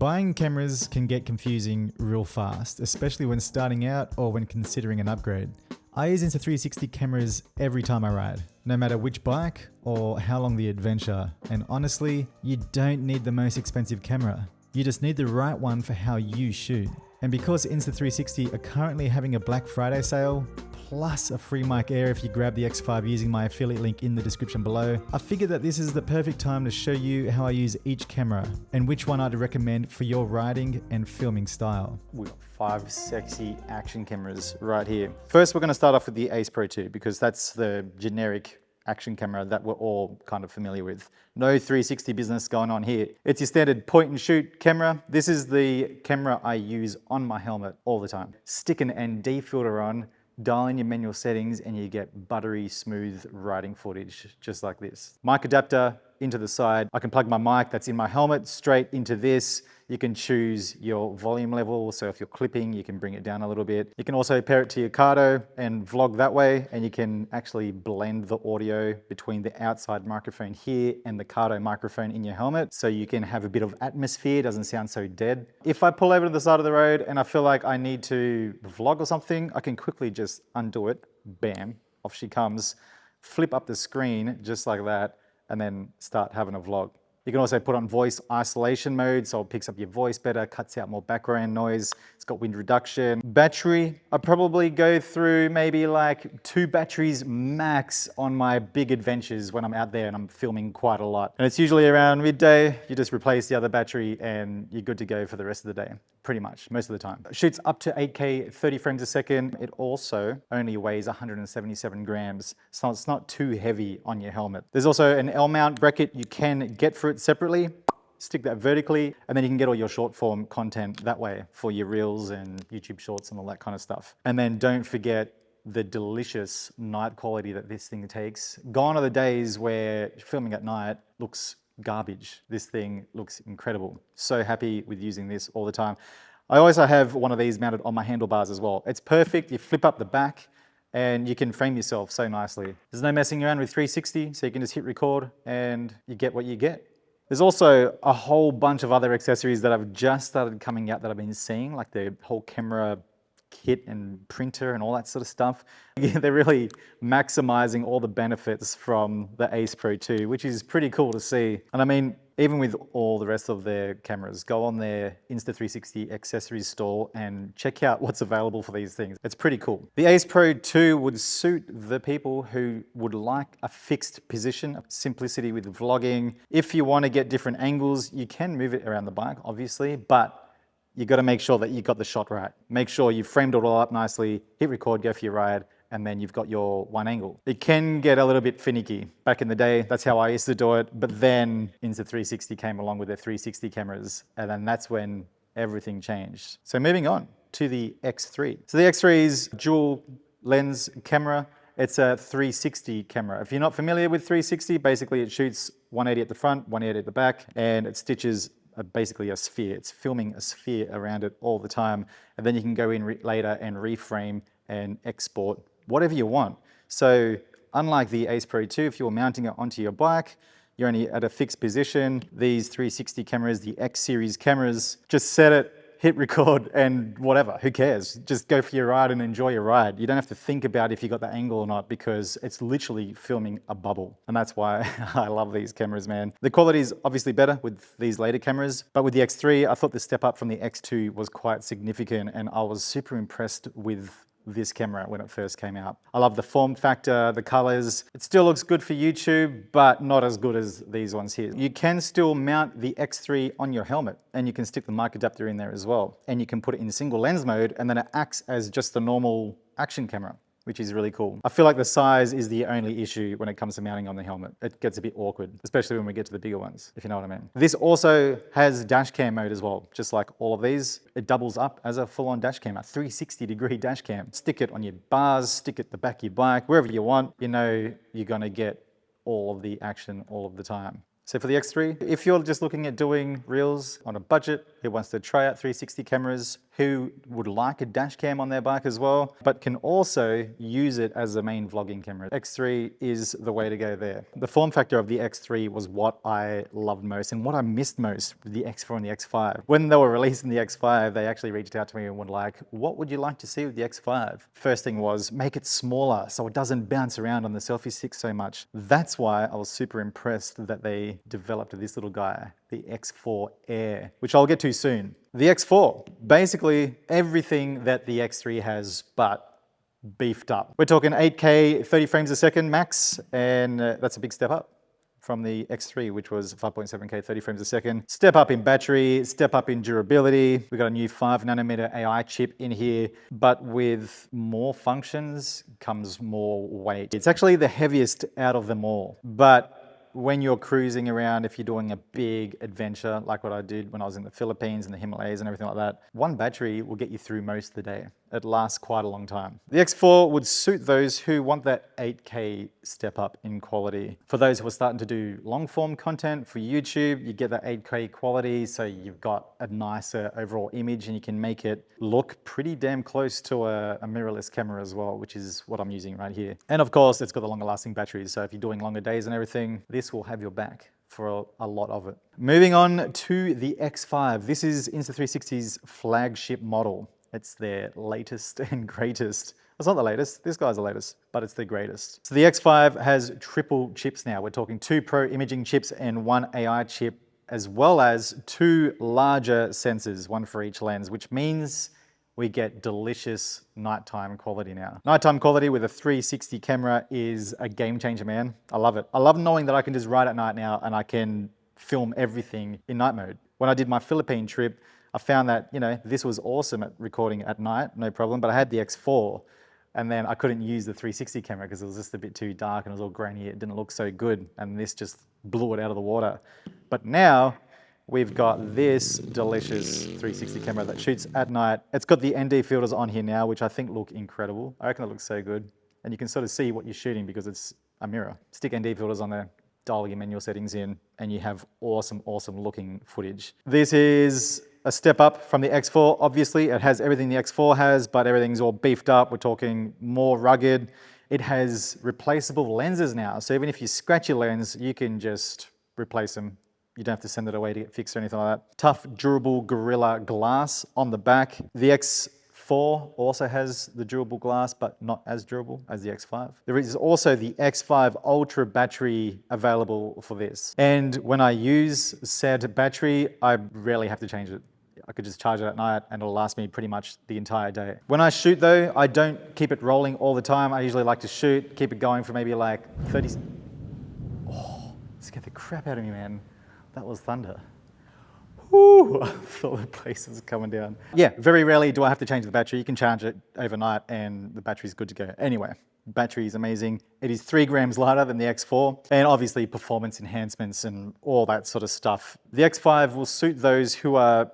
Buying cameras can get confusing real fast, especially when starting out or when considering an upgrade. I use Insta360 cameras every time I ride, no matter which bike or how long the adventure. And honestly, you don't need the most expensive camera. You just need the right one for how you shoot. And because Insta360 are currently having a Black Friday sale, plus a free mic air if you grab the X5 using my affiliate link in the description below, I figured that this is the perfect time to show you how I use each camera and which one I'd recommend for your riding and filming style. We've got 5 sexy action cameras right here. First, we're going to start off with the Ace Pro 2 because that's the generic action camera that we're all kind of familiar with. No 360 business going on here. It's your standard point and shoot camera. This is the camera I use on my helmet all the time. Stick an ND filter on, dial in your manual settings, and you get buttery smooth riding footage just like this. Mic adapter into the side. I can plug my mic that's in my helmet straight into this. You can choose your volume level. So if you're clipping, you can bring it down a little bit. You can also pair it to your Cardo and vlog that way. And you can actually blend the audio between the outside microphone here and the Cardo microphone in your helmet. So you can have a bit of atmosphere, it doesn't sound so dead. If I pull over to the side of the road and I feel like I need to vlog or something, I can quickly just undo it. Bam, off she comes. Flip up the screen just like that and then start having a vlog. You can also put on voice isolation mode, so it picks up your voice better, cuts out more background noise. It's got wind reduction. Battery, I probably go through maybe like 2 batteries max on my big adventures when I'm out there and I'm filming quite a lot. And it's usually around midday, you just replace the other battery and you're good to go for the rest of the day. Pretty much, most of the time. It shoots up to 8K, 30 frames a second. It also only weighs 177 grams, so it's not too heavy on your helmet. There's also an L-mount bracket you can get for it separately. Stick that vertically, and then you can get all your short form content that way for your Reels and YouTube Shorts and all that kind of stuff. And then don't forget the delicious night quality that this thing takes. Gone are the days where filming at night looks garbage. This thing looks incredible. So happy with using this all the time. I also have one of these mounted on my handlebars as well. It's perfect. You flip up the back and you can frame yourself so nicely. There's no messing around with 360, so you can just hit record and you get what you get. There's also a whole bunch of other accessories that I've just started coming out that I've been seeing, like the whole camera kit and printer and all that sort of stuff. They're really maximizing all the benefits from the Ace Pro 2, which is pretty cool to see. And I mean, even with all the rest of their cameras, go on their Insta360 accessories store and check out what's available for these things. It's pretty cool. The Ace Pro 2 would suit the people who would like a fixed position, simplicity with vlogging. If you want to get different angles, you can move it around the bike, obviously, but you got to make sure that you got the shot right. Make sure you've framed it all up nicely, hit record, go for your ride, and then you've got your one angle. It can get a little bit finicky. Back in the day, that's how I used to do it, but then Insta360 came along with their 360 cameras, and then that's when everything changed. So moving on to the X3. So the X3's dual lens camera. It's a 360 camera. If you're not familiar with 360, basically it shoots 180 at the front, 180 at the back, and it stitches basically a sphere. It's filming a sphere around it all the time. And then you can go in later and reframe and export whatever you want. So unlike the Ace Pro 2, if you're mounting it onto your bike, you're only at a fixed position. These 360 cameras, the X series cameras, just set it, hit record, and whatever, who cares? Just go for your ride and enjoy your ride. You don't have to think about if you got the angle or not because it's literally filming a bubble. And that's why I love these cameras, man. The quality is obviously better with these later cameras, but with the X3, I thought the step up from the X2 was quite significant and I was super impressed with this camera when it first came out. I love the form factor, the colors. It still looks good for YouTube, but not as good as these ones here. You can still mount the X3 on your helmet and you can stick the mic adapter in there as well. And you can put it in single lens mode and then it acts as just a normal action camera, which is really cool. I feel like the size is the only issue when it comes to mounting on the helmet. It gets a bit awkward, especially when we get to the bigger ones, if you know what I mean. This also has dash cam mode as well, just like all of these. It doubles up as a full-on dash cam, a 360-degree dash cam. Stick it on your bars, stick it at the back of your bike, wherever you want. You know you're gonna get all of the action all of the time. So for the X3, if you're just looking at doing Reels on a budget, who wants to try out 360 cameras, who would like a dash cam on their bike as well, but can also use it as the main vlogging camera. X3 is the way to go there. The form factor of the X3 was what I loved most and what I missed most with the X4 and the X5. When they were releasing the X5, they actually reached out to me and were like, what would you like to see with the X5? First thing was make it smaller so it doesn't bounce around on the selfie stick so much. That's why I was super impressed that they developed this little guy, the X4 Air, which I'll get to soon. The X4, basically everything that the X3 has, but beefed up. We're talking 8K, 30 frames a second max, and that's a big step up from the X3, which was 5.7K, 30 frames a second. Step up in battery, step up in durability. We've got a new 5nm AI chip in here, but with more functions comes more weight. It's actually the heaviest out of them all, but when you're cruising around, if you're doing a big adventure, like what I did when I was in the Philippines and the Himalayas and everything like that, one battery will get you through most of the day. It lasts quite a long time. The X4 would suit those who want that 8K step up in quality. For those who are starting to do long form content for YouTube, you get that 8K quality, so you've got a nicer overall image and you can make it look pretty damn close to a mirrorless camera as well, which is what I'm using right here. And of course, it's got the longer lasting batteries, so if you're doing longer days and everything, this will have your back for a lot of it. Moving on to the X5. This is Insta360's flagship model. It's their latest and greatest. It's not the latest, this guy's the latest, but it's the greatest. So the X5 has triple chips now. We're talking 2 Pro imaging chips and 1 AI chip, as well as 2 larger sensors, 1 for each lens, which means we get delicious nighttime quality now. Nighttime quality with a 360 camera is a game changer, man. I love it. I love knowing that I can just ride at night now and I can film everything in night mode. When I did my Philippine trip, I found that, you know, this was awesome at recording at night, no problem, but I had the X4 and then I couldn't use the 360 camera because it was just a bit too dark and it was all grainy. It didn't look so good and this just blew it out of the water. But now we've got this delicious 360 camera that shoots at night. It's got the ND filters on here now, which I think look incredible. I reckon it looks so good. And you can sort of see what you're shooting because it's a mirror. Stick ND filters on there, dial your manual settings in, and you have awesome, awesome looking footage. This is a step up from the X4. Obviously, it has everything the X4 has, but everything's all beefed up. We're talking more rugged. It has replaceable lenses now. So even if you scratch your lens, you can just replace them. You don't have to send it away to get fixed or anything like that. Tough, durable Gorilla Glass on the back. The X4 also has the durable glass, but not as durable as the X5. There is also the X5 Ultra battery available for this. And when I use said battery, I rarely have to change it. I could just charge it at night and it'll last me pretty much the entire day. When I shoot though, I don't keep it rolling all the time. I usually like to shoot, keep it going for maybe like 30... Oh, scared the crap out of me, man. That was thunder. Woo! I thought the place was coming down. Yeah, very rarely do I have to change the battery. You can charge it overnight and the battery's good to go. Anyway, battery is amazing. It is 3 grams lighter than the X4 and obviously performance enhancements and all that sort of stuff. The X5 will suit those who are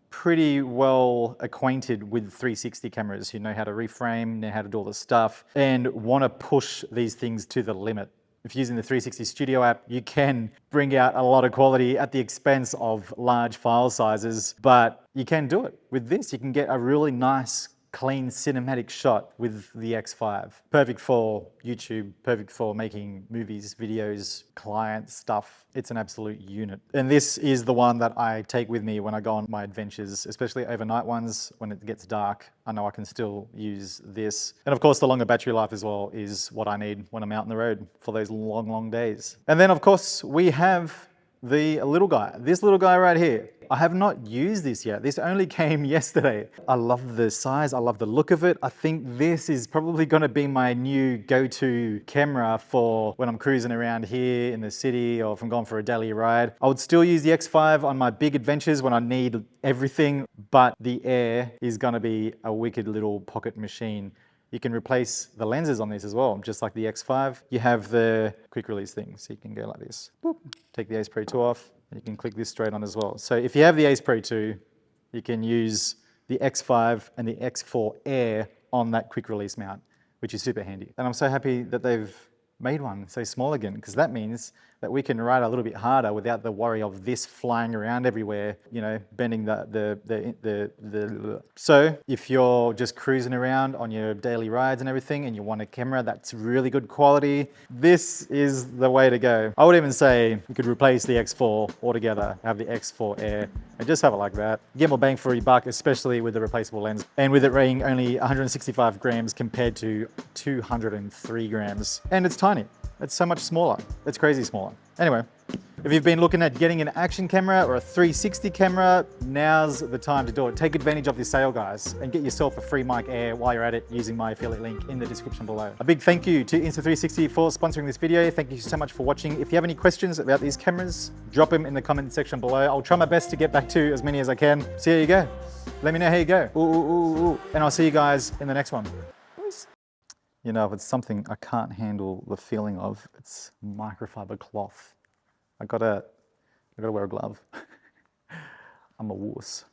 pretty well acquainted with 360 cameras, who know how to reframe, know how to do all the stuff, and want to push these things to the limit. If you're using the 360 Studio app, you can bring out a lot of quality at the expense of large file sizes, but you can do it. With this, you can get a really nice, clean cinematic shot with the X5. Perfect for YouTube, perfect for making movies, videos, client stuff. It's an absolute unit. And this is the one that I take with me when I go on my adventures, especially overnight ones when it gets dark. I know I can still use this. And of course, the longer battery life as well is what I need when I'm out on the road for those long, long days. And then of course, we have the little guy, this little guy right here. I have not used this yet. This only came yesterday. I love the size. I love the look of it. I think this is probably going to be my new go-to camera for when I'm cruising around here in the city or if I'm going for a daily ride. I would still use the X5 on my big adventures when I need everything, but the Air is going to be a wicked little pocket machine. You can replace the lenses on this as well, just like the X5. You have the quick release thing, so you can go like this. Boop. Take the Ace Pro 2 off, and you can click this straight on as well. So if you have the Ace Pro 2, you can use the X5 and the X4 Air on that quick release mount, which is super handy. And I'm so happy that they've made one so small again, because that means that we can ride a little bit harder without the worry of this flying around everywhere, you know, bending So if you're just cruising around on your daily rides and everything and you want a camera that's really good quality, this is the way to go. I would even say you could replace the X4 altogether, have the X4 Air, and just have it like that. Get more bang for your buck, especially with the replaceable lens. And with it weighing only 165 grams compared to 203 grams. And it's tiny. It's so much smaller. It's crazy smaller. Anyway, if you've been looking at getting an action camera or a 360 camera, now's the time to do it. Take advantage of this sale, guys, and get yourself a free mic Air while you're at it using my affiliate link in the description below. A big thank you to Insta360 for sponsoring this video. Thank you so much for watching. If you have any questions about these cameras, drop them in the comment section below. I'll try my best to get back to as many as I can. So here you go. Let me know how you go. Ooh. And I'll see you guys in the next one. You know, if it's something I can't handle the feeling of, it's microfiber cloth. I gotta wear a glove. I'm a wuss.